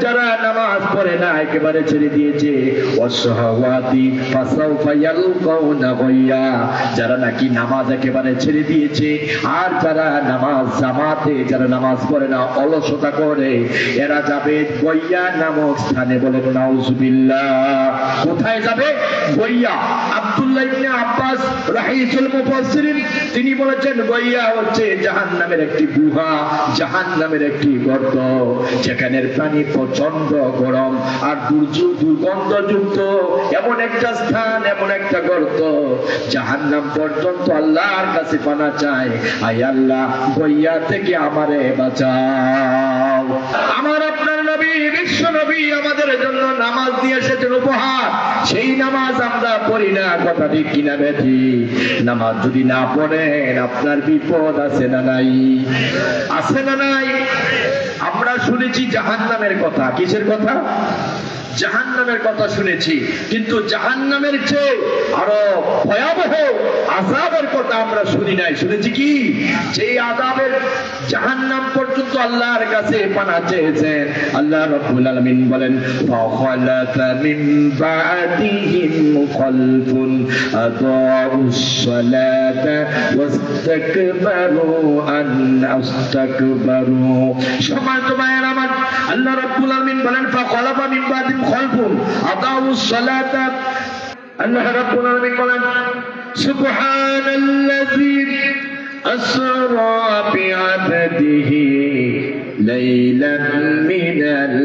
যারা নামাজ পড়ে না একেবারে ছেড়ে দিয়েছে, ওয়াসহাওয়াতি ফাসাউফা ইয়ালকাউনা গায়য়া, যারা নাকি নামাজ একেবারে ছেড়ে দিয়েছে আর যারা নামাজ জামাতে যারা নামাজ পড়ে না অলসতা করে, এরা যাবে গায়য়া নামক স্থানে। বলেন নাউজুবিল্লাহ। কোথায় যাবে? গায়য়া। আব্দুল্লাহ ইবনে আব্বাস রাহিসুল মুফাসসিরিন তিনি বলেছেন গায়য়া হচ্ছে জাহান্নামের একটি গুহা, জাহান্নামের একটি গর্ত, যেখানের পানি প্রচন্ড গরম আর দুর্গন্ধযুক্ত, এমন একটা স্থান, এমন একটা গর্ত, জাহান্নাম পর্যন্ত আল্লাহর কাছে পানা চায়, আয় আল্লাহ গায়য়া থেকে আমারে বাঁচাও। আমার আপনার নবী, বিশ্ব নবী আমাদের জন্য নামাজ দিয়ে এসেছেন উপহার, সেই নামাজ আমরা পড়ি না। কথা ঠিক কিনা বেঠি? নামাজ যদি না পড়েন আপনার বিপদ আছে না নাই? আছে না নাই? আমরা শুনেছি জাহান্নামের কথা। কিসের কথা? জাহান্নামের কথা শুনেছি, কিন্তু জাহান্নামের চেয়ে আরো ভয়াবহ আযাবের কথা আমরা শুনি নাই। শুনেছি কি? যে আযাবের জাহান্নাম পর্যন্ত আল্লাহর কাছে পানা চেয়েছেন। আল্লাহ রাব্বুল আলামিন বলেন, ফাখালাফা মিন বা'দিহিম খালফুন আদাউস সালাতা ওয়াস্তাকবারু আন আস্তাকবারু। সম্মানিত ভাইয়েরা আমার, আল্লাহ রাব্বুল আলামিন বলেন, ফাখালাফা মিন বা'দিহিম খালফুন আদাউস সালাতা। আল্লাহ রাব্বুল আলামিন বলেন, সুবহানাল্লাযী আসরা বি'আবদিহি লাইলান মিনাল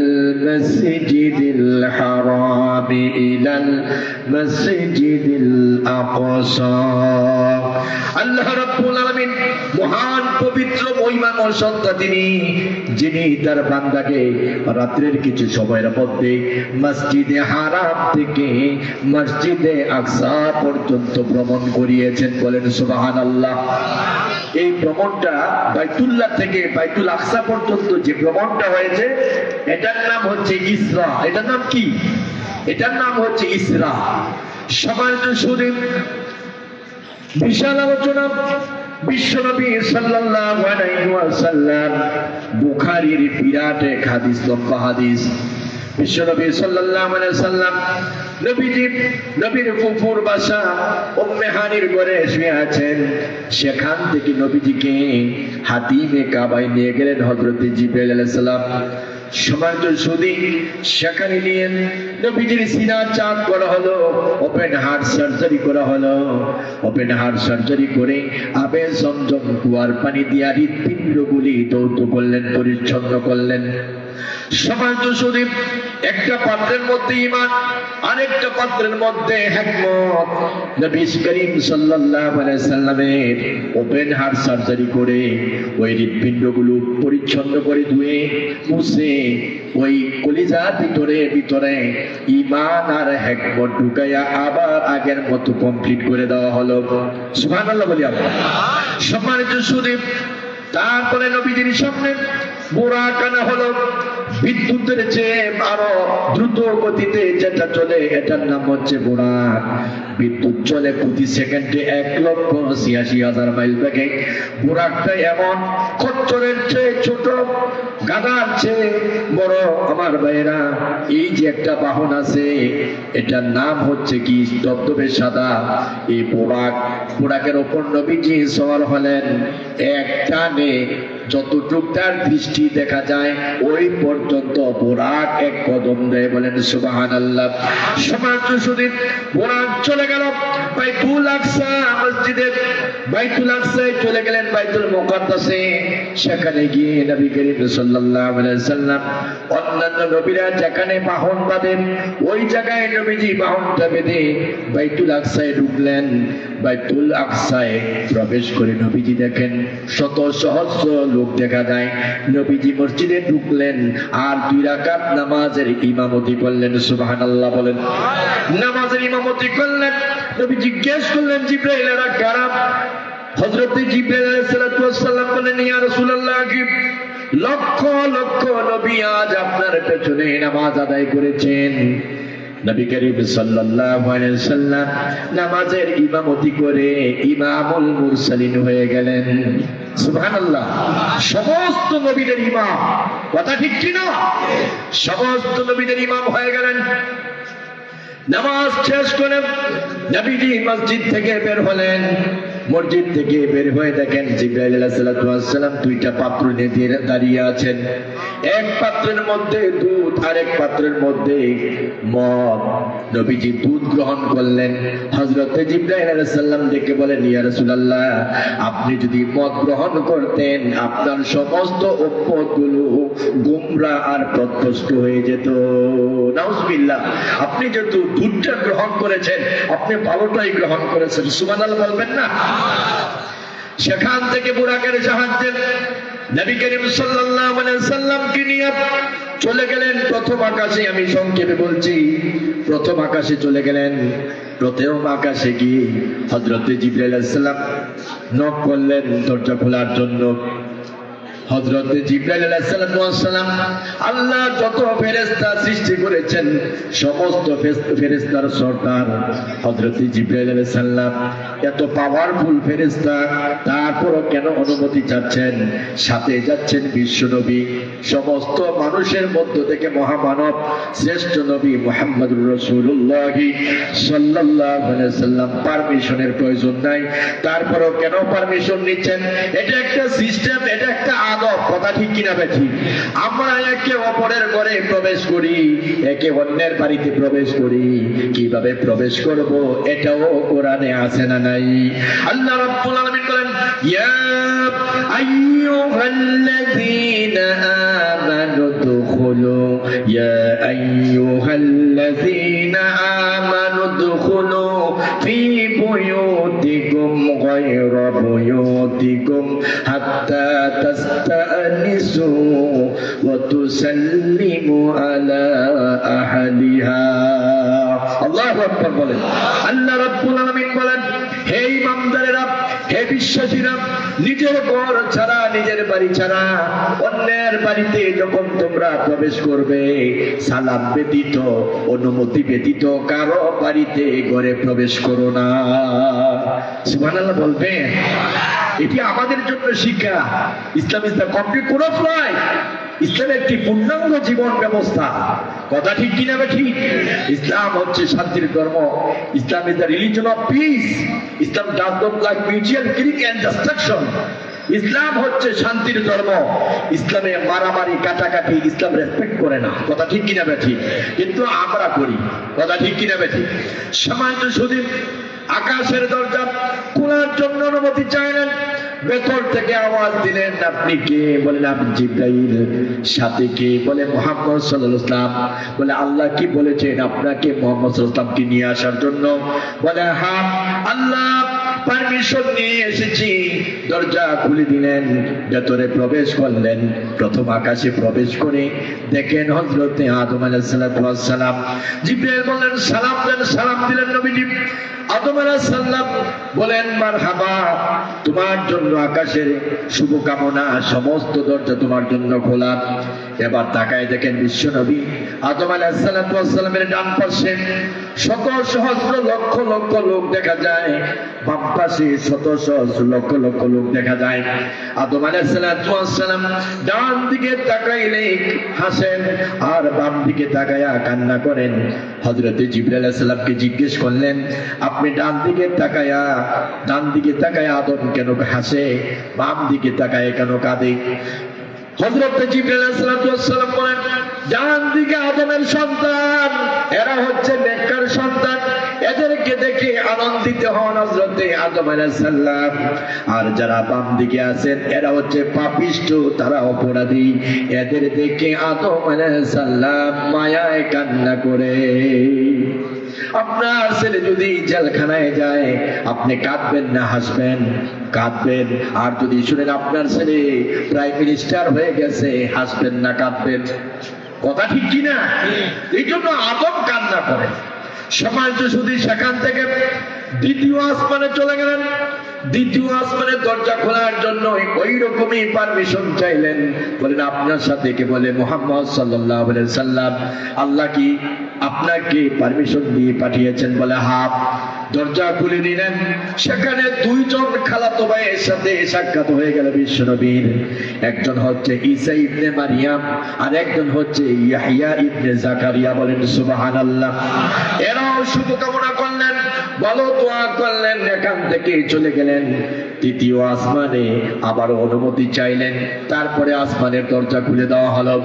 মাসজিদিল হারাম ইলাল মাসজিদিল আকসা। আল্লাহ রাব্বুল আলামিন মহান পবিত্র মহিমাময় সত্তা তিনি, যিনি তার বান্দাকে রাত্রের কিছু সময়ের মধ্যে মসজিদে হারাম থেকে মসজিদে আকসা পর্যন্ত ভ্রমণ করিয়েছেন। বলেন সুবহানাল্লাহ। এই ভ্রমণটা বাইতুল্লাহ থেকে বাইতুল আকসা পর্যন্ত যে ভ্রমণটা হয়েছে, এটার নাম হচ্ছে ইসরা। এটার নাম কি? এটার নাম হচ্ছে ইসরা। সম্মানিত শুধু বিশাল আলোচনা। বিশ্বনবী সাল্লাল্লাহু আলাইহি ওয়াসাল্লাম, বুখারীর বিরাট এক হাদিস, লম্বা হাদিস। বিশ্বনবী সাল্লাল্লাহু আলাইহি ওয়াসাল্লাম নবীর ফুফুর বাসা উম্মে হানির ঘরে শুয়ে আছেন। সেখান থেকে নবীজিকে হাতিমে কাবায় নিয়ে গেলেন হযরত জিবরাইল আলাইহিস সালাম। সম্মানিত সুদী, সেখানে নিয়ে নবীজির সিনা চাক করা হলো, ওপেন হার্ট সার্জারি করা হলো। ওপেন হার্ট সার্জারি করে আবে জমজম কুয়ার পানি দিয়ে হৃৎপিণ্ডগুলি ধৌত করলেন, পরিচ্ছন্ন করলেন। সম্মানিত সুদী, একটা পাত্রের মধ্যে ঈমান, আরেকটা পাত্রের মধ্যে হিকমত। নবী করিম সাল্লাল্লাহু আলাইহি সাল্লামের ওপেন হার্ট সার্জারি করে ওই হৃৎপিণ্ডগুলো পরিচ্ছন্ন করে ধুয়ে মুছে ওই কলিজার ভিতরে ঈমান আর হিকমত ঢুকাইয়া আবার আগের মতো কমপ্লিট করে দেওয়া হলো। সুবহানাল্লাহ বলি আমরা। সম্মানিত সুদী, তারপরে নবীজির সামনে বুরাক আনা হলো। বিদ্যুতের চেয়ে আরো দ্রুত গতিতে যেটা চলে, এটার নাম হচ্ছে বুরাক। বিদ্যুৎ চলে প্রতি সেকেন্ডে 1,86,000 মাইল বেগে। বুরাকটা এমন খচ্চরের চেয়ে ছোট, গাধার চেয়ে বড়। আমার ভাইয়েরা, এই যে একটা বাহন আছে, এটার নাম হচ্ছে কি? ধবধবে সাদা। এই বুরাকের ওপর নবীজি সওয়ার হলেন। এক টানে যতটুক তার দৃষ্টি দেখা যায় ওই পর্যন্ত বুরাক এক কদম দেয়। বলেন সুবহানাল্লাহ। সম্মানিত সুদী, বুরাক চলে গেল বাইতুল আকসা মসজিদে। বাইতুল আকসায় চলে গেলেন, বাইতুল মুকাদ্দাসে। সেখানে গিয়ে নবী করিম সাল্লাল্লাহু আলাইহি সাল্লাম অন্যান্য নবীরা যেখানে বাহন বাঁধেন, ওই জায়গায় নবীজি বাহনটা বেঁধে বাইতুল আকসায় ঢুকলেন। বাইতুল আকসায় প্রবেশ করে নবীজি দেখেন শত সহস্র লোক দেখা যায়। নবীজি মসজিদে ঢুকলেন আর 2 রাকাত নামাজের ইমামতি করলেন। সুবহানাল্লাহ বলেন। নামাজের ইমামতি করলেন। নবী জিজ্ঞেস করলেন, জিবরাইল এরা কারা? হযরত জিবরাইল আলাইহিস সালাম বলেন, ইয়া রাসূলুল্লাহ, লক্ষ লক্ষ নবী আজ আপনার পেছনে নামাজ আদায় করেছেন। নবী করিম সাল্লাল্লাহু আলাইহি ওয়াসাল্লাম নামাজের ইমামতি করে ইমামুল মুরসালিন হয়ে গেলেন। সুবহানাল্লাহ। সমস্ত নবীদের ইমাম, কথা ঠিক কি না? সমস্ত নবীদের ইমাম হয়ে গেলেন। নামাজ শেষ করে নবীজি মসজিদ থেকে বের হলেন। মসজিদ থেকে বের হয়ে দেখেন জিবরাইল আলাইহিস সালাতু ওয়াস সালাম দুইটা পাত্র নিয়ে দাঁড়িয়ে আছেন। এক পাত্রের মধ্যে দুধ, আরেক পাত্রের মধ্যে মদ। নবীজি দুধ গ্রহণ করলেন। হযরত জিবরাইল আলাইহিস সালাম ডেকে বলেন, ইয়া রাসূলুল্লাহ, আপনি যদি মদ গ্রহণ করতেন আপনার সমস্ত উম্মতগুলো গোমরা আর পথভ্রষ্ট হয়ে যেত। নাউজুবিল্লাহ। আপনি যেহেতু দুধটা গ্রহণ করেছেন, আপনি ভালোটাই গ্রহণ করেছেন। সুবহানাল্লাহ বলবেন না? সেখান থেকে বুরাকের জাহাজে নবী করিম সাল্লাল্লাহু আলাইহি সাল্লামকে নিয়ে চলে গেলেন প্রথম আকাশে। আমি সংক্ষেপে বলছি, প্রথম আকাশে চলে গেলেন। প্রথম আকাশে গিয়ে হযরত জিবরাইল আলাইহিস সালাম নক করলেন দরজা খোলার জন্য। হযরত জিবরাইল আলাইহিস সালাম আল্লাহ যত ফেরেশতা সৃষ্টি করেছেন সমস্ত ফেরেশতার সরদার হযরত জিবরাইল আলাইহিস সালাম। এত পাওয়ারফুল ফেরেশতা, তারপরও কেন অনুমতি চাচ্ছেন? সাথে যাচ্ছেন বিশ্বনবী, সমস্ত মানুষের মধ্য থেকে মহামানব শ্রেষ্ঠ নবী মুহাম্মদুর রাসূলুল্লাহ সাল্লাল্লাহু আলাইহি সাল্লাম। পারমিশনের প্রয়োজন নাই, তারপরও কেন পারমিশন নিচ্ছেন? এটা একটা সিস্টেম, এটা একটা কথা ঠিক কিনা বেঠি? আমরা একে অপরের ঘরে প্রবেশ করি, একে অন্যের বাড়িতে প্রবেশ করি, কিভাবে প্রবেশ করব এটাও কোরআনে আছে না নাই? আল্লাহ রাব্বুল আলামিন বলেন, ইয়া আইয়ুহাল্লাযীনা আমানু দুখুলু, ইয়া আইয়ুহাল্লাযীনা আমানু দুখুলু ফি বুয়ুতিকুম গায়রা বুয়ুতিকুম হাত্তা তাস্তানিসু ওয়া তুসাল্লিমু আলা আহলিহা। আল্লাহু আকবার বলেন। আল্লাহ রাব্বুল আলামিন বলেন, হে ইমানদারেরা, হে বিশ্বাসীরা, নিজের ঘর ছাড়া, নিজের বাড়ি ছাড়া অন্যের বাড়িতে যখন তোমরা প্রবেশ করবে, সালাম ব্যতীত, অনুমতি ব্যতীত কারো বাড়িতে ঘরে প্রবেশ করো না। সুবহানাল্লাহ বলবেন? এটি আমাদের জন্য শিক্ষা। Islam is the complete code of life. ইসলাম একটি পূর্ণাঙ্গ জীবন ব্যবস্থা। কথা ঠিক কিনা ঠিক? ইসলাম হচ্ছে শান্তির ধর্ম। Islam is the religion of peace. Islam does not like mutual killing and destruction. ইসলাম হচ্ছে শান্তির ধর্ম। ইসলামে মারামারি, কাটাকাটি ইসলাম রেসপেক্ট করে না। কথা ঠিক কিনা ঠিক? কিন্তু আমরা করি। কথা ঠিক কিনা ঠিক? সামান্য শুধু আকাশের দরজা খোলার জন্য অনুমতি চাইলেন। ভেতর থেকে আওয়াজ দিলেন, আপনি কে? বলেন, আমি জিবরাইল। সাথে কে? বলে মুহাম্মদ সাল্লাল্লাহু আলাইহি ওয়াসাল্লাম। বলে আল্লাহ কি বলেছেন আপনাকে মুহাম্মদ সাল্লাল্লাহু আলাইহি ওয়াসাল্লামকে নিয়ে আসার জন্য? বলে হ্যাঁ, আল্লাহ পারমিশন নিয়ে এসেছি। দরজা খুলে দিলেন, ভেতরে প্রবেশ করলেন। প্রথম আকাশে প্রবেশ করে দেখেন হযরতে আদম আলাইহিস সালাম। জিবরাইল বললেন সালাম দেন। সালাম দিলেন নবীজি। আদম আলাইহিস সালাম বলেন মারহাবা, তোমার জন্য আকাশের শুভকামনা, সমস্ত দরজা তোমার জন্য খোলা। এবার তাকায় দেখেন বিশ্ব নবী আদম আলাইহিস সালামের ডান পাশে শত সহস্র লক্ষ লক্ষ লোক দেখা যায়, বাম পাশে শত সহস্র লক্ষ লক্ষ লোক দেখা যায়। আদম আলাইহিস সালাম ডান দিকে তাকাইলে হাসেন আর বাম দিকে তাকায়া কান্না করেন। হযরতে জিবরাইল আলাইহিস সালামকে জিজ্ঞেস করলেন, আপনি ডান দিকে তাকায়া আদম কেন হাসে, বাম দিকে তাকায় কেন কাঁদে? হযরতে জিবরাইল আলাইহিস সালাম বলেন, ডান দিকে আদমের সন্তান, এরা হচ্ছে নেককার সন্তান, এদেরকে দেখে আনন্দিত হন হযরতে আদম আলাইহিস সালাম। আর যারা বাম দিকে আছেন এরা হচ্ছে পাপিষ্ঠ, তারা অপরাধী, এদের দেখে আদম আলাইহিস সালাম মায়ায় কান্না করে। আপনার ছেলে যদি জেলখানায় যায় আপনি কাঁদবেন না হাসবেন? কাঁদবেন। আর যদি শুনেন আপনার ছেলে প্রাইম মিনিস্টার হয়ে গেছে, হাসবেন না কাঁদবেন? কথা ঠিক কিনা? এই জন্য আদম কান্না করে। সমাজ যদি সেখান থেকে দ্বিতীয় আসমানে চলে গেলেন, দ্বিতীয় আসমানের দরজা খোলার জন্য ওই রকমই পারমিশন চাইলেন। বলেন আপনার সাথে কে বলে মুহাম্মদ সাল্লাল্লাহু আলাইহি সাল্লাম, আল্লাহ কি আপনাকে পারমিশন দিয়ে পাঠিয়েছেন? বলে হ্যাঁ। দরজা খুলে নিলেন, সেখানে দুইজন খালাতো ভাইয়ের সাথে সাক্ষাৎ হয়ে গেল বিশ্বনবীর। একজন হচ্ছে ঈসা ইবনে মারিয়াম আর একজন হচ্ছে ইয়াহইয়া ইবনে জাকারিয়া। বলেন সুবহানাল্লাহ। এরাও শুভকামনা করলেন, ভালো দোয়া করলেন, এখান থেকে চলে গেলেন। তৃতীয় আসমানে আবার অনুমতি চাইলেন। তারপরে আসমানের দরজা খুলে দেওয়া হলো।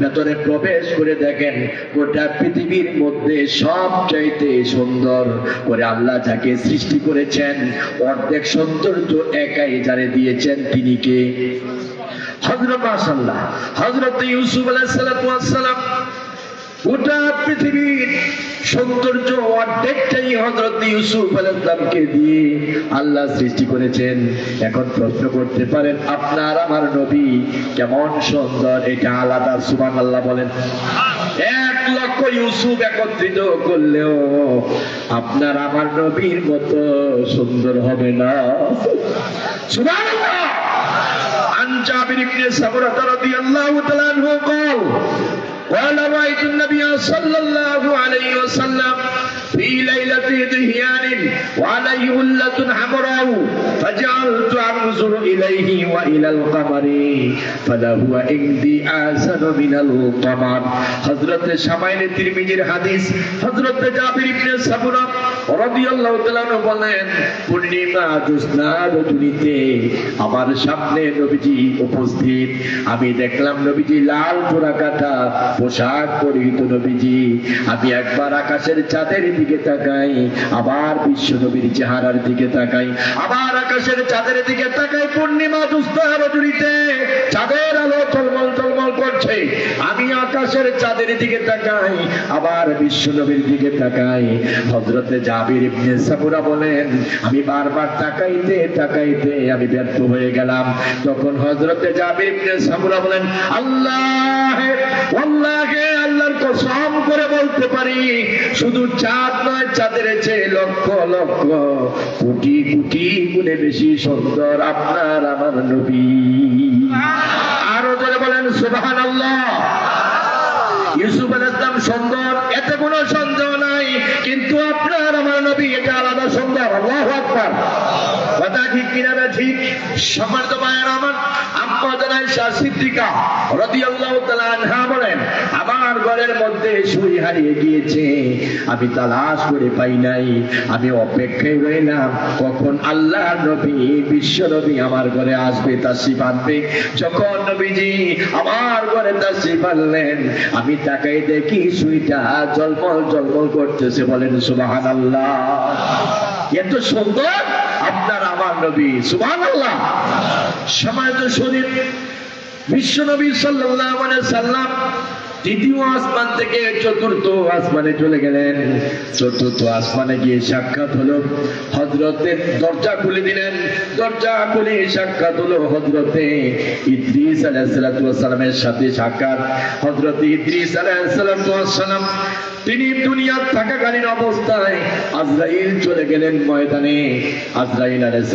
ভেতরে প্রবেশ করে দেখেন গোটা পৃথিবীর মধ্যে সবচাইতে সুন্দর করে আল্লাহ যাকে সৃষ্টি করেছেন, অর্ধেক সৌন্দর্য একাই যারে দিয়েছেন তিনি কে? হযরত মাশাআল্লাহ হযরত ইউসুফ আলাইহিস সালাম। গোটা পৃথিবীর সৌন্দর্য অর্ধেকটাই হযরত ইউসুফ আলাইহিস সালামকে দিয়ে আল্লাহ সৃষ্টি করেছেন। এখন প্রশ্ন করতে পারেন আপনার আমার নবী কেমন সুন্দর, এটা আলাদা। সুবহানাল্লাহ বলেন। 1 লক্ষ ইউসুফ একত্রিত করলেও আপনার আমার নবীর মতো সুন্দর হবে না। সুবহানাল্লাহ। عن جابر بن سمرة رضي الله تعالى عنه قال رأيت النبي صلى الله عليه وسلم في ليلة ضحيان وعليه هلة حمراء فجعلت أنظر إليه وإلى القمر فلهو عندي أحسن من القمر। হযরত শামাইল তিরমিজির হাদিস, হযরত জাবির ইবনে সামুরা রাদিয়াল্লাহু তাআলা বলেন, পূর্ণিমা জ্যোৎস্না রজনীতে আমার সামনে নবীজি উপস্থিত। আমি দেখলাম নবীজি লাল পোড়াকাটা পোশাক পরিহিত নবীজি। আমি একবার আকাশের চাঁদের দিকে তাকাই, আবার বিশ্ব নবীর চেহারার দিকে তাকাই, আবার আকাশের চাঁদের দিকে তাকাই। পূর্ণিমা জ্যোৎস্না রজনীতে চাঁদের আলো ঝলমল ঝলমল করছে। আমি আকাশের চাঁদের দিকে তাকাই, আবার বিশ্ব নবীর দিকে তাকাই। হযরতে জাবির ইবনে সামুরা বলেন, আমি বারবার তাকাইতে তাকাইতে আমি ব্যর্থ হয়ে গেলাম। তখন হযরতে জাবির ইবনে সামুরা বলেন, আল্লাহ ওয়াল্লাহি, আল্লাহর কসম করে বলতে পারি, শুধু চাঁদ নয়, চাঁদের চেয়ে লক্ষ লক্ষ কোটি কোটি গুণে বেশি সুন্দর আপনার আমার নবী। আরো জোরে বলেন সুবহানাল্লাহ। ইউসুফ আলাইহিস সালাম সুন্দর, এতে কোনো সন্দেহ নাই, কিন্তু আপনার আমার নবী এটা আলাদা সুন্দর। আল্লাহু আকবার। কথা ঠিক কিনা? ঠিক। সম্মানিত ভাইয়ের আমার, আম্মা জান আয়েশা সিদ্দিকা রাদিয়াল্লাহু তাআলা আনহা বলেন, আমার ঘরের মধ্যে সুই হারিয়ে গিয়েছে, আমি তালাশ করে পাই নাই। আমি অপেক্ষায় রইলাম কখন আল্লাহর নবী বিশ্ব নবী আমার ঘরে আসবে, তাশরীফ আনবে। যখন নবীজি আমার ঘরে তাশরীফ আনলেন, আমি তাকাই দেখি সুইটা জলমল জলমল করতেছে। বলেন সুবহানাল্লাহ। এত সুন্দর আপনার আমার নবী। সুবহানাল্লাহ। সম্মানিত শরীর, বিশ্ব নবী সাল্লাল্লাহু আলাইহি সাল্লাম তৃতীয় আসমান থেকে চতুর্থ আসমানে চলে গেলেন। চতুর্থ আসমানে গিয়ে সাক্ষাৎ হলো, হযরতের দরজা খুলে দিলেন। দরজা খুলে সাক্ষাৎ হলো হযরতে ইদ্রিস আলাইহিস সালামের সাথে সাক্ষাৎ। হযরতে ইদ্রিস আলাইহিস সালাম তিনি দুনিয়ার থাকাকালীন অবস্থায় আজরাইল চলে গেলেন ময়দানে। আজরাইল আলাইহিস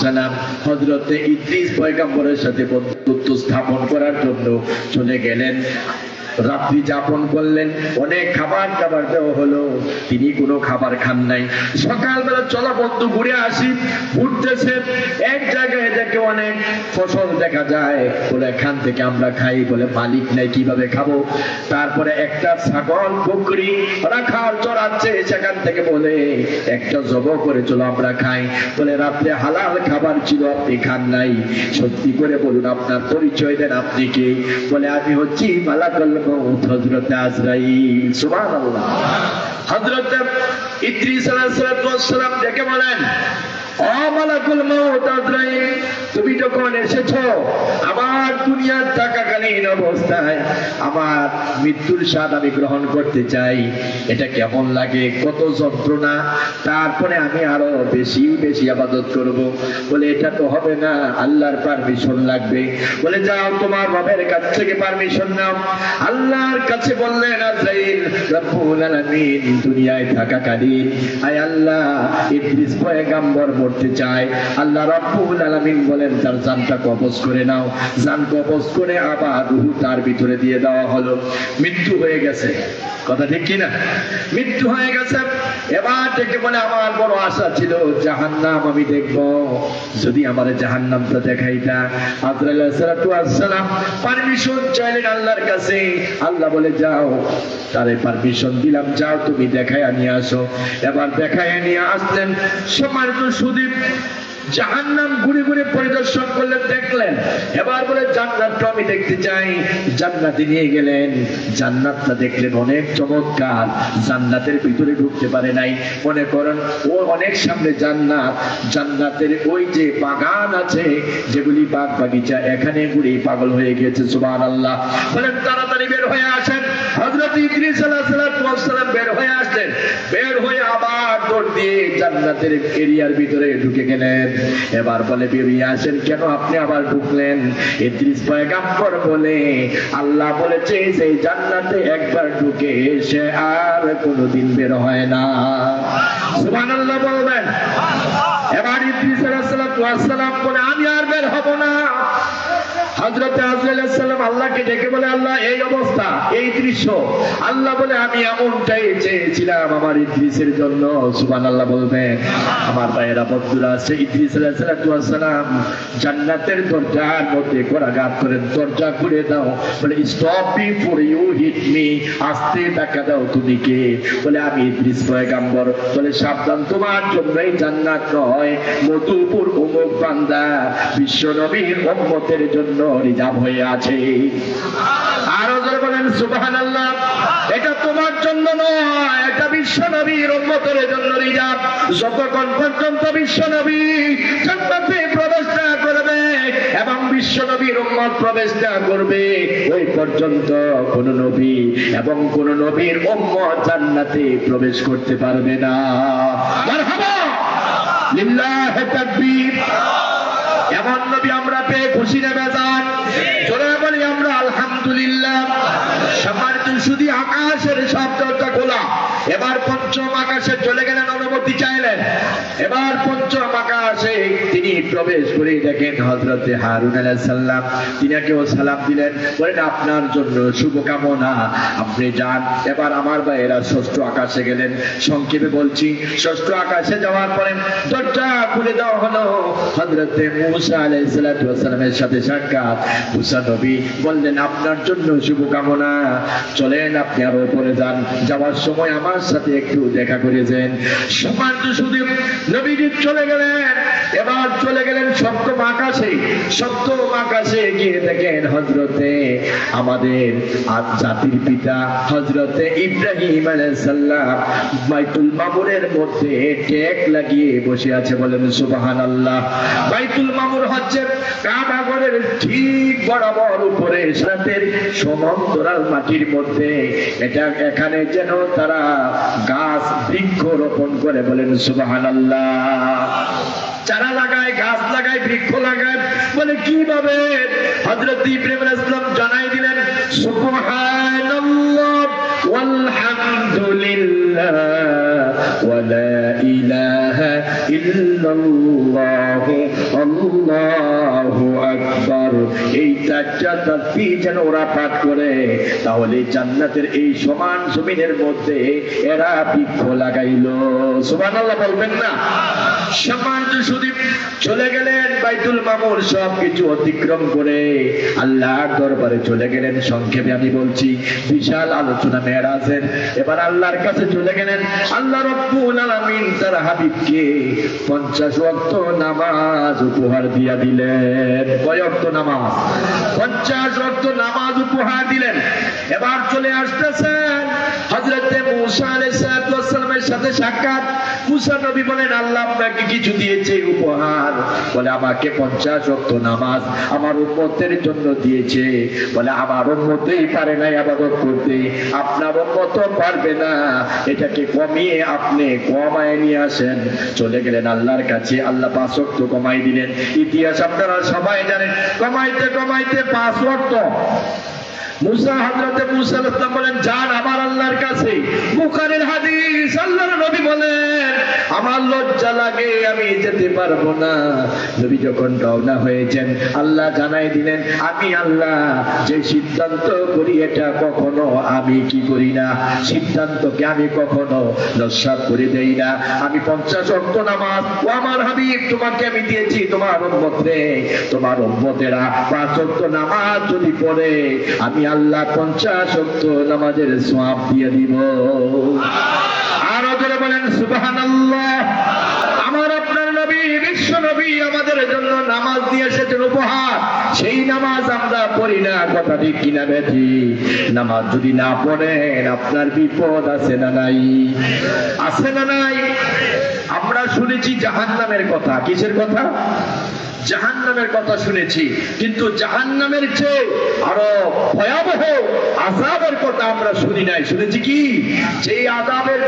সালাম হযরতে ইদ্রিস পয়গম্বরের সাথে বন্ধুত্ব স্থাপন করার জন্য চলে গেলেন। রাত্রি যাপন করলেন, অনেক খাবার দাবার দেওয়া হলো, তিনি কোনো খাবার খান নাই। সকালবেলা চলো বন্ধু ঘুরে আসি, ঘুরতেছে, এক জায়গায় দেখে অনেক ফসল দেখা যায়, বলে এখান থেকে আমরা খাই। বলে মালিক নাই, কিভাবে খাবো? তারপরে একটা ছাগল বকরি রাখাল চড়াচ্ছে, সেখান থেকে বলে একটা জবাই করে চলো আমরা খাই। বলে রাত্রে হালাল খাবার ছিল, আপনি খান নাই, সত্যি করে বলুন আপনার পরিচয় দেন, আপনি কে? বলে আমি হচ্ছি মালাকুল মউত, হযরত আজরাইল। সুবহানাল্লাহ। হযরত ইদ্রিস আলাইহিস সালাম ডেকে বলেন, ও মালাকুল মউত আজরাইল, তুমি যখন এসেছো আমার দুনিয়ার থাকাকালীন অবস্থায় আমার মৃত্যুর স্বাদ আমি গ্রহণ করতে চাই, এটা কেমন লাগে, কত যন্ত্রণা, তারপরে আমি আরো বেশি বেশি ইবাদত করব। বলে এটা তো হবে না, আল্লাহর পারমিশন লাগবে। বলে যাও তোমার রবের কাছ থেকে পারমিশন নাও। আল্লাহর কাছে বললেন, আজরাইল রব্বুল আলামিন দুনিয়ায় থাকাকালীন আয় আল্লাহ ইদ্রিস পয়গম্বর করতে চায়, আল্লাহ রাব্বুল আলামিন বলেন তার জানটা কবজ করে নাও। জান কবজ করে আবার রূহ তার ভিতরে দিয়ে দেওয়া হলো। মৃত্যু হয়ে গেছে, কথা ঠিক কিনা? মৃত্যু হয়ে গেছে। এবার ডেকে বলে আমার বড় আশা ছিল জাহান্নাম আমি দেখবো, যদি আমার জাহান্নামটা দেখাইতা। আজরাইল আলাইহিস সালাতু ওয়াস সালাম পারমিশন চাইলেন আল্লাহর কাছে। আল্লাহ বলে যাও, তারে পারমিশন দিলাম, যাও তুমি দেখাইয়া নিয়ে আসো। এবার দেখাইয়া নিয়ে আসলেন। সম্মানিত সুদীপ জাহান্নাম ঘুরে ঘুরে পরিদর্শন করলেন, দেখলেন। এবার বলে জান্নাতটা আমি দেখতে চাই। জান্নাতে নিয়ে গেলেন। জান্নাতটা দেখলেন অনেক চমৎকার। জান্নাতের ভিতরে ঢুকতে পারে নাই। মনে করেন ও অনেক সামনে জান্নাত, জান্নাতের ওই যে বাগান আছে যেগুলি বাগ বাগিচা, এখানে ঘুরে পাগল হয়ে গিয়েছে। সুবহানাল্লাহ। বলেন তাড়াতাড়ি বের হয়ে আসেন। হযরত ইদ্রিস আলাইহিস সালাম বের হয়ে আসলেন। বের হয়ে আবার দৌড় দিয়ে জান্নাতের এরিয়ার ভিতরে ঢুকে গেলেন। এবার বলে বেরিয়ে আসেন, কেন আপনি আবার ঢুকলেন? ইদ্রিস পয়গম্বর বলে আল্লাহ বলেছে যে জান্নাতে একবার ঢুকে সে আর কোনোদিন বের হয় না। সুবহানাল্লাহ বলবেন। এবার ইদ্রিস আলাইহিস সালাম বলে আমি আর বের হব না। হযরত আজরাইল আলাইহিস সালাম আল্লাহকে ডেকে বলে আল্লাহ এই অবস্থা, এই দৃশ্য। আল্লাহ বলে আমি এমনটাই চেয়েছিলাম আমার ইদ্রিসের জন্য। সুবহানাল্লাহ বলবেন। আমার ভাইয়েরা বন্ধুরা আছে, ইদ্রিস আলাইহিস সালাম জান্নাতের দরজার মধ্যে করাঘাত করেন, দরজা খুলে দাও। বলে stop before you hit me, আস্তে টাকা দাও, তুমি কে? বলে আমি ইদ্রিস পয়গম্বর। বলে সাবধান, তোমার জন্যই জান্নাত নয়, মধুপুর অমুক বান্দা বিশ্ব নবীর উম্মতের জন্য রিজার্ভ হয়ে আছে। আরো জোরে বলেন সুবহানাল্লাহ। এটা তোমার জন্য নয়, এটা বিশ্ব নবীর উম্মতের জন্য রিজার্ভ। যতক্ষণ পর্যন্ত বিশ্ব নবী জান্নাতে প্রবেশ না করবে এবং বিশ্ব নবীর উম্মত প্রবেশ না করবে, ওই পর্যন্ত কোন নবী এবং কোন নবীর উম্মত জান্নাতে প্রবেশ করতে পারবে না। মারহাবা, লিল্লাহি তাকবীর। এমন নবী আমরা পেয়ে খুশি না বেজার? জোরে বলি আমরা আলহামদুলিল্লাহ। সম্মানিত শুধু আকাশের শব্দটা খোলা। এবার পঞ্চম আকাশে চলে গেলেন, অনুমতি চাইলেন। এবার পঞ্চম আকাশে তিনি প্রবেশ করে দেখেন হযরতে হারুন আলাইহিস সালাম। তিনাকেও সালাম দিলেন, বলেন আপনার জন্য শুভকামনা, আপনি যান। এবার আমার ভাইয়েরা ষষ্ঠ আকাশে গেলেন। সংক্ষেপে বলছি, ষষ্ঠ আকাশে যাওয়ার পরে দরজা খুলে দেওয়া হলো। হযরতে মূসা আলাইহিস সালামের সাথে সাক্ষাৎ। মূসা নবী বললেন আপনার জন্য শুভকামনা, চলেন আপনি আরো উপরে যান। যাওয়ার সময় আমার সাথে একটু দেখা করে যান। সম্মানিত শুধু নবীজি চলে গেলেন। এবার চলে গেলেন সপ্তম আকাশে। সপ্তম আকাশে গিয়ে দেখেন হযরতে আমাদের জাতির পিতা হযরতে ইব্রাহিম আলাইহিস সালাম বাইতুল মামুরের মধ্যে টেক লাগিয়ে বসে আছে। বলেন সুবহানাল্লাহ। বাইতুল মামুর হচ্ছে কাবা ঘরের ঠিক বরাবর উপরে সাতের সমান্তরাল মাটির মধ্যে। এটা এখানে যেন তারা গাছ বৃক্ষ রোপণ করে। বলেন সুবহানাল্লাহ। চারা লাগায়, গাছ লাগায়, বৃক্ষ লাগায়। বলে কিভাবে? হযরত ইব্রাহিম আলাইহিস সালাম জানাই দিলেন সুবহানাল্লাহ ওয়ালহামদুলিল্লাহ ওয়া লা ইলাহা ইল্লাল্লাহ আল্লাহু আকবার। এই চারটা তাসবিহ যেন ওরা পাঠ করে, তাহলে জান্নাতের এই সমান জমিনের মধ্যে এরা বৃক্ষ লাগাইলো। সুবহানাল্লাহ বলবেন না? সম্মানিত সুদী চলে গেলেন বাইতুল মামুর, সবকিছু অতিক্রম করে আল্লাহর দরবারে চলে গেলেন। সংক্ষেপে আমি বলছি, বিশাল আলোচনা মেরাজের। এবার আল্লাহর কাছে চলে গেলেন। আল্লাহ রাব্বুল আলামিন তার হাবিবকে 50 ওয়াক্ত নামাজ উপহার দিয়া দিলেন। কয় ওয়াক্ত নামাজ? 50 ওয়াক্ত নামাজ উপহার দিলেন। এবার চলে আসতেছেন হযরতে মূসা আলাইহিস সালামের সাথে সাক্ষাৎ। মূসা নবী বলেন আল্লাহ আপনাকে কিছু দিয়েছে উপহার। বলে আমাকে 50 ওয়াক্ত নামাজ আমার উম্মতের জন্য দিয়েছে। বলে আমার উম্মতই পারে না ইবাদত করতে, আপনার উম্মত পারবে না, এটাকে কমিয়ে আপনি কমায় নিয়ে আসেন। চলে গেলেন আল্লাহর কাছে। আল্লাহ 5 ওয়াক্ত কমাই দিলেন। ইতিহাস আপনারা সবাই জানেন, কমাইতে কমাইতে 5 ওয়াক্ত। মুসা হযরতে মুসা আলাইহিস সালাম বলেন যান আমার আল্লাহর কাছে। বুখারীর হাদিস, আল্লাহর নবী বলেন আমার লজ্জা লাগে, আমি যেতে পারবো না। নবী যখন রওনা হয়েছেন, আল্লাহ জানাই দিলেন, আমি আল্লাহ যে সিদ্ধান্ত করি এটা কখনো আমি কি করি না, সিদ্ধান্তকে আমি কখনো নস্যাৎ করে দেই না। আমি 50 ওয়াক্ত নামাজ, ও আমার হাবিব তোমাকে আমি দিয়েছি, তোমার উম্মতরে, তোমার উম্মতেরা 5 ওয়াক্ত নামাজ যদি পড়ে আমি আল্লাহ 50 ওয়াক্ত নামাজের সওয়াব দিয়ে দিব। আরো জোরে বলেন সুবহানাল্লাহ। আমার আপনার নবী, বিশ্ব নবী আমাদের জন্য নামাজ দিয়ে এসেছেন উপহার, সেই নামাজ আমরা পড়ি না, কথা ঠিক কিনা বেঠি? নামাজ যদি না পড়েন আপনার বিপদ আছে না নাই? আছে না নাই? আমরা শুনেছি জাহান্নামের কথা। কিসের কথা? জাহান্নামের কথা শুনেছি, কিন্তু জাহান্নামের চেয়ে আরো ভয়াবহ আযাবের কথা আমরা শুনি নাই। শুনেছি কি? সেই আযাবের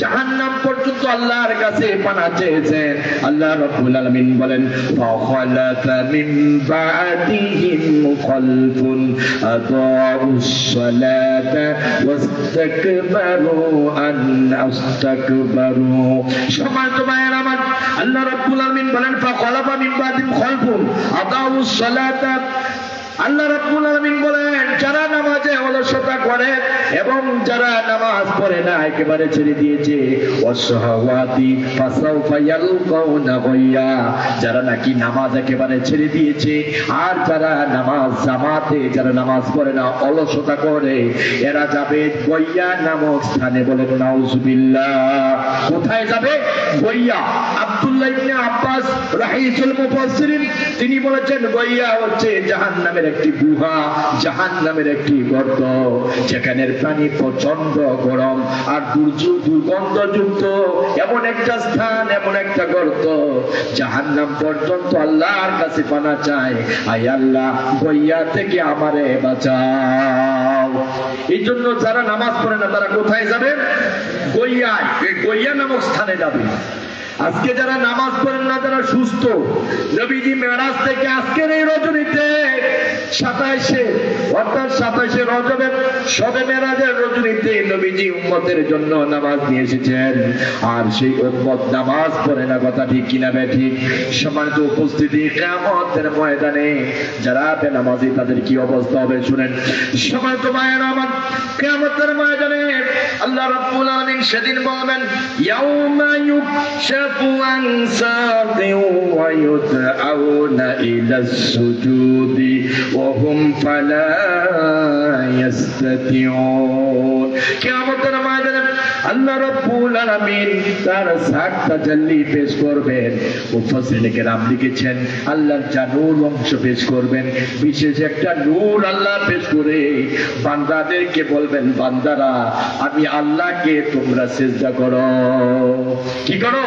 জাহান্নাম পর্যন্ত আল্লাহর কাছে পানাহ চেয়েছেন। আল্লাহ রাব্বুল আলামিন বলেন, ফাখালাফা মিন বা'দিহিম খালফুন আদাউস সালাতা ওয়াস্তাকবারু আস্তাকবারু। সম্মানিত ভাইয়েরা আমার, আল্লাহ রাব্বুল আলামিন বলেন, ফাখালাফা মিন বা'দিহিম খালফুন আদাউস সালাতা। আল্লাহ রাব্বুল আলামিন বলেন, যারা নামাজে অলসতা করে এবং যারা নামাজ পড়ে না, একেবারে ছেড়ে দিয়েছে, ওয়াসহাওয়াতি ফাসাউফা ইয়ালকাউনা গায়য়া, যারা নাকি নামাজ একেবারে ছেড়ে দিয়েছে আর যারা নামাজ জামাতে, যারা নামাজ পড়ে না, অলসতা করে, এরা যাবে গায়য়া নামক স্থানে। বলেন নাউজুবিল্লাহ। কোথায় যাবে? গায়য়া। আব্দুল্লাহ ইবনে আব্বাস রাহিসুল মুফাসসিরিন তিনি বলেছেন, গায়য়া হচ্ছে জাহান্নামের একটি গুহা, জাহান্নামের একটি গর্ত, যেখানের পানি প্রচন্ড গরম আর দুর্গন্ধযুক্ত। এমন একটা স্থান, এমন একটা গর্ত, জাহান্নাম পর্যন্ত আল্লাহর কাছে পানাহ চায়, আয় আল্লাহ গায়য়া থেকে আমারে বাঁচাও। এই জন্য যারা নামাজ পড়ে না তারা কোথায় যাবে? গায়য়ায়। এই গায়য়া নামক স্থানে যাবে। আজকে যারা নামাজ পড়েন না, যারা সুস্থ, নবীজি মেরাজ থেকে আজকের এই রজনীতে 27 অর্থাৎ 27 রজবের শবে মেরাজের রজনীতে নবীজি উম্মতের জন্য নামাজ নিয়ে এসেছেন, আর সেই উম্মত নামাজ পড়ে না, কথা ঠিক কিনা বেঠিক? সম্মানিত উপস্থিতি, কিয়ামতের ময়দানে যারা বেনামাজি তাদের কি অবস্থা হবে শুনেন। সম্মানিত ভাইয়েরা আমার, কিয়ামতের ময়দানে আল্লাহ রাব্বুল আলামিন সেদিন বলবেন, ইয়াউমা ইউকশাফু আন সাকিন ওয়া ইউদআউনা ইলাস সুজুদি ওয়া হুম ফালা ইস্তাতিউন। কিয়ামতের ময়দানে আল্লাহ রাব্বুল আলামিন তার সাত তাজাল্লি পেশ করবেন। মুফাসসিরিনে কেরাম লিখেছেন, আল্লাহর জানুর অংশ পেশ করবেন, বিশেষ একটা নূর আল্লাহ পেশ করে বান্দাদেরকে বলবেন, বান্দারা আমি আল্লাহকে তোমরা সিজদা করো। কি করো?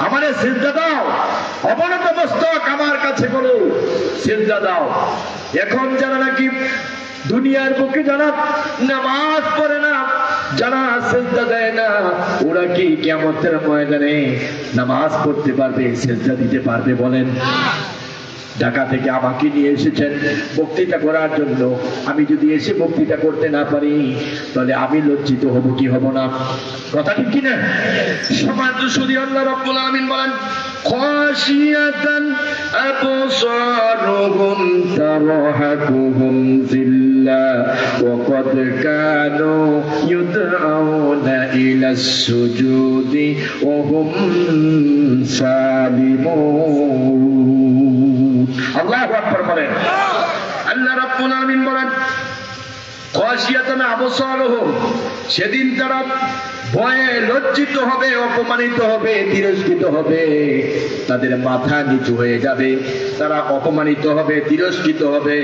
আমারে সিজদা দাও, অবনত মস্তক আমার কাছে করো, সিজদা দাও। এখন যারা নাকি দুনিয়ার বুকে যারা নামাজ পড়ে না, যারা সিজদা দেয় না, ওরা কি কিয়ামতের ময়দানে নামাজ পড়তে পারবে, সিজদা দিতে পারবে? বলেন। ঢাকা থেকে আমাকে নিয়ে এসেছেন বক্তৃতা করার জন্য। আমি যদি এসে বক্তৃতা করতে না পারি তাহলে আমি লজ্জিত হব কি হব না? কথা ঠিক কিনা? সম্মানিত সুধী, আল্লাহ রাব্বুল আলামিন বলেন, খাশিয়াতান আবসারুহুম তারহাকুহুম যিল্লা ওয়া ক্বাদ কানু ইউদআউনা ইলাস সুজুদি ওয়া হুম সালিমুন। আল্লাহু আকবার বলেন। আল্লাহ রাব্বুল আলামিন বলেন, খাশিয়াতান আবসারুহুম, সেদিন তারা ভয়ে লজ্জিত হবে, অপমানিত হবে, তিরস্কৃত হবে, তাদের মাথা নিচু হয়ে যাবে, তারা অপমানিত হবে, তিরস্কৃত হবে।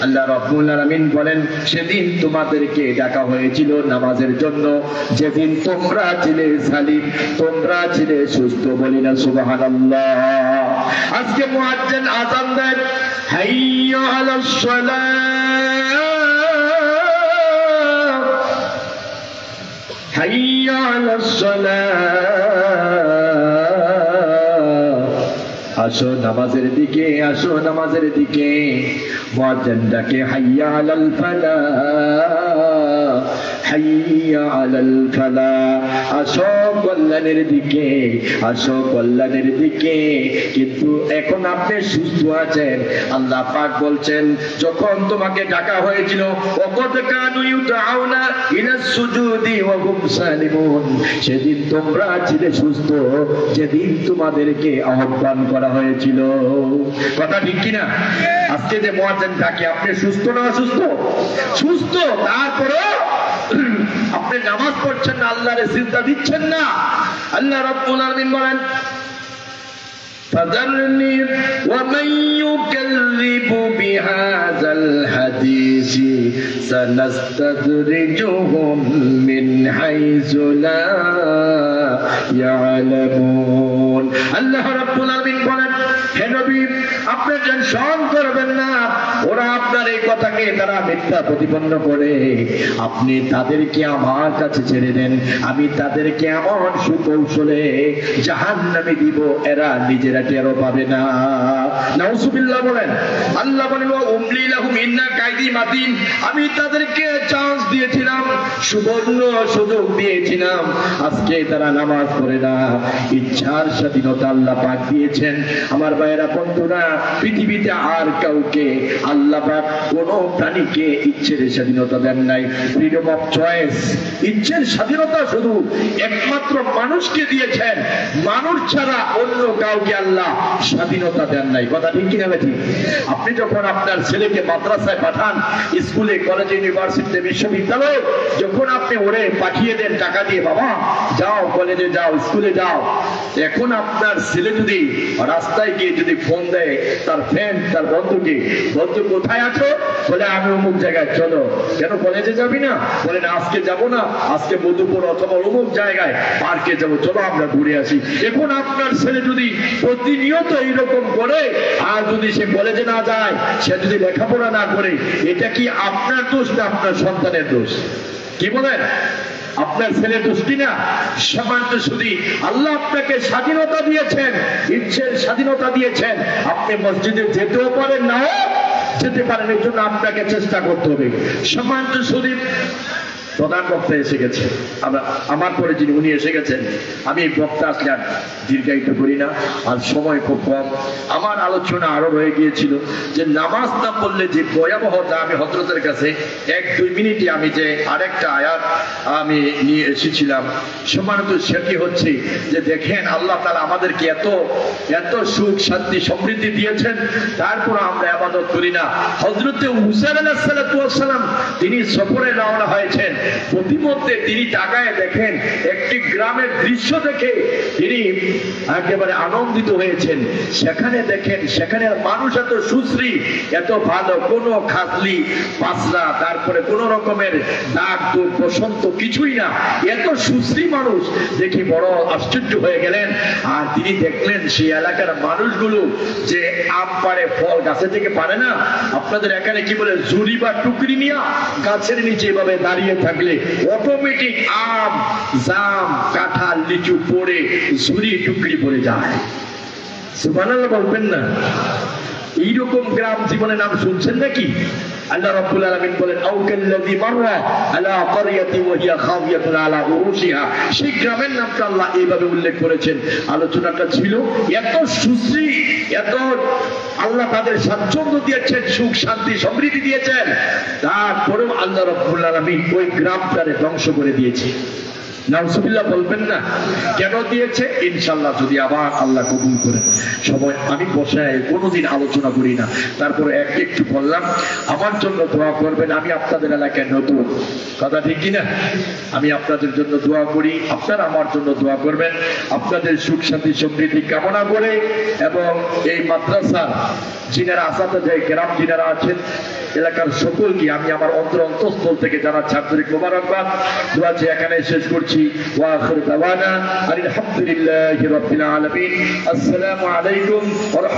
আল্লাহ রাব্বুল আলামিন বলেন, সেদিন তোমাদেরকে ডাকা হয়েছিল নামাজের জন্য, যেদিন তোমরা ছিলে সালিম, তোমরা ছিলে সুস্থ। বলি না সুবহানাল্লাহ। আজকে মুয়াজ্জিন আযান দেন, হাইয়া আলাস সালাহ, হাইয়া আলাস সালাহ, আসো নামাজের দিকে, আসো নামাজের দিকে। মুয়াজ্জিন ডাকে, হাইয়া আলাল ফালাহ, হাইয়া আলাল ফালাহ, আসো কল্যাণের দিকে, আসো কল্যাণের দিকে। কিন্তু এখন আপনি সুস্থ আছেন। আল্লাহ পাক বলছেন, যখন তোমাকে ডাকা হয়েছিল ওয়াকাদ কানু ইউদাউনা ইলাস সুজুদি ওয়া হুম সালিমুন, সেদিন তোমরা ছিলে সুস্থ, যেদিন তোমাদেরকে আহ্বান করা হয়েছিল। কথা ঠিক কিনা? আজকে যে মুয়াজ্জিন ডাকে, আপনি সুস্থ না অসুস্থ? সুস্থ। তারপরেও আপনি নামাজ পড়ছেন না, আল্লাহরে সিজদা দিচ্ছেন না। আল্লাহ রাব্বুল আলামিন বলেন, فذرني ومن يكذب بهذا الحديث سنستدرجهم من حيث لا يعلمون। আল্লাহ রাব্বুল আলামিন বলেন, হে নবী, আপনি টেনশন করবেন না, ওরা আপনার এই কথাকে তারা মিথ্যা প্রতিপন্ন করে, আপনি তাদেরকে আমার কাছে ছেড়ে দেন, আমি তাদেরকে এমন সুকৌশলে জাহান্নামে দিব, এরা নিজেরা টেরও পাবে না। নাউজুবিল্লাহ বলেন। আল্লাহ বলেন, ওয়া উমলি লাহুম ইন্না কাইদি মাতিন, আমি তাদেরকে চান্স দিয়েছিলাম, সুবর্ণ সুযোগ দিয়েছিলাম, আজকে তারা নামাজ পড়ে না। ইচ্ছার স্বাধীনতা আল্লাহ পাক দিয়েছেন। আমার ভাইয়েরা, বন্ধুরা, পৃথিবীতে আর কাউকে আল্লাহ পাক কোন প্রাণীকে ইচ্ছের স্বাধীনতা দেন নাই, ফ্রিডম অফ চয়েস। ইচ্ছের স্বাধীনতা শুধু একমাত্র মানুষকে দিয়েছেন, মানুষ ছাড়া অন্য কাউকে আল্লাহ স্বাধীনতা দেন নাই। কথা ঠিক কিনা বেঠিক? আপনি যখন আপনার ছেলেকে মাদ্রাসায় পাঠান, স্কুলে, কলেজে, ইউনিভার্সিটিতে, বিশ্ববিদ্যালয়ে, যখন আপনি ওরে পাঠিয়ে দেন টাকা দিয়ে, বাবা যাও কলেজে যাও, স্কুলে যাও, এখন আপনার ছেলে যদি রাস্তায় গিয়ে যদি ফোন দেয় তার ফ্রেন্ড, তার বন্ধুকে, বন্ধু কোথায় আছো? বলে আমি অমুক জায়গায়, চলো। কেন কলেজে যাবি না? বলে না, আজকে যাব না, আজকে মধুপুর অথবা অমুক জায়গায় পার্কে যাব, চলো আমরা ঘুরে আসি। এখন আপনার ছেলে যদি প্রতিনিয়ত এইরকম করে, আর যদি সে কলেজে না যায়, সে যদি লেখাপড়া না করে, এটা কি আপনার দোষ না আপনার সন্তানের দোষ? কি বলেন? আপনার ছেলে দোষ কিনা? সামান্য শুধু আল্লাহ আপনাকে স্বাধীনতা দিয়েছেন, ইচ্ছের স্বাধীনতা দিয়েছেন, আপনি মসজিদে যেতেও পারেন, নাও যেতে পারেন, এর জন্য আপনাকে চেষ্টা করতে হবে। সামান্য শুধু প্রধান বক্তা এসে গেছে, আমার পরে যিনি উনি এসে গেছেন, আমি বক্তা আসলে আর দীর্ঘায়িত করি না, আর সময় খুব কম। আমার আলোচনা আরো রয়ে গিয়েছিল যে নামাজ না পড়লে যে ভয়াবহতা, আমি হযরতের কাছে 1-2 মিনিটে আমি যে আরেকটা আয়াত আমি নিয়ে এসেছিলাম, সম্মানিত, সেটি হচ্ছে যে দেখেন আল্লাহ তাআলা আমাদেরকে এত এত সুখ শান্তি সমৃদ্ধি দিয়েছেন, তারপর আমরা ইবাদত করি না। হযরতে হুসাইন আলাইহিস সালাম তিনি সফরে রওনা হয়েছেন, প্রতিমধ্যে তিনি তাকায় দেখেন একটি গ্রামের দৃশ্য দেখে তিনি একেবারে আনন্দিত হয়েছেন। সেখানে দেখেন সেখানের মানুষ এত সুশ্রী, এত ভালো, কোনো খাজলি পাসরা, তারপরে কোন রকমের দাগ দুঃখ বসন্ত কিছুই না, এত সুশ্রী মানুষ দেখে বড় আশ্চর্য হয়ে গেলেন। আর তিনি দেখলেন সেই এলাকার মানুষগুলো যে আম পাড়ে, ফল গাছে থেকে পারে না, আপনাদের এখানে কি বলে, ঝুড়ি বা টুকরি নিয়ে গাছের নিচে এভাবে দাঁড়িয়ে থাকলে অটোমেটিক আম, জাম, কাঁঠাল, লিচু পড়ে ঝুড়ি টুকরি পড়ে যায়। সুবহানাল্লাহ বলবেন না? এইরকম গ্রাম জীবনে নাম শুনছেন নাকি? আল্লাহ রাব্বুল আলামিন বলেন, আও কাল্লাযী মাররা আলা ক্বরিয়াতিন ওয়া হিয়া খাবিয়াতুন আলা উরুশিহা, সেই গ্রামের নামটা আল্লাহ এইভাবে উল্লেখ করেছেন। আলোচনাটা ছিল এত সুশ্রী, এত আল্লাহ তাদের স্বাচ্ছন্দ্য দিয়েছেন, সুখ শান্তি সমৃদ্ধি দিয়েছেন, তারপরেও আল্লাহ রাব্বুল আলামিন ওই গ্রামটারে ধ্বংস করে দিয়েছে। নাউজুবিল্লাহ বলবেন না? কেন দিয়েছে? ইনশাআল্লাহ যদি আবার আল্লাহ কবুল করেন, সময় আমি বসায় কোনোদিন আলোচনা করি না, তারপরে একটু বললাম, আমার জন্য দোয়া করবেন। আমি আপনাদের এলাকায় নতুন, কথা ঠিক কিনা? আমি আপনাদের জন্য দোয়া করি, আপনারা আমার জন্য দোয়া করবেন, আপনাদের সুখ শান্তি সমৃদ্ধি কামনা করে, এবং এই মাদ্রাসার যিনারা আসাতে কেরাম যিনারা আছেন, এলাকার সকলকে আমি আমার অন্তঃস্থল থেকে জানাচ্ছি আন্তরিক মোবারকবাদ। দোয়া চেয়ে এখানে শেষ করছি। ওয়া আখিরু দাওয়ানা আলহামদুলিল্লাহি রাব্বিল আলামিন। আসসালামু আলাইকুম ওয়া রাহমাতুল্লাহ।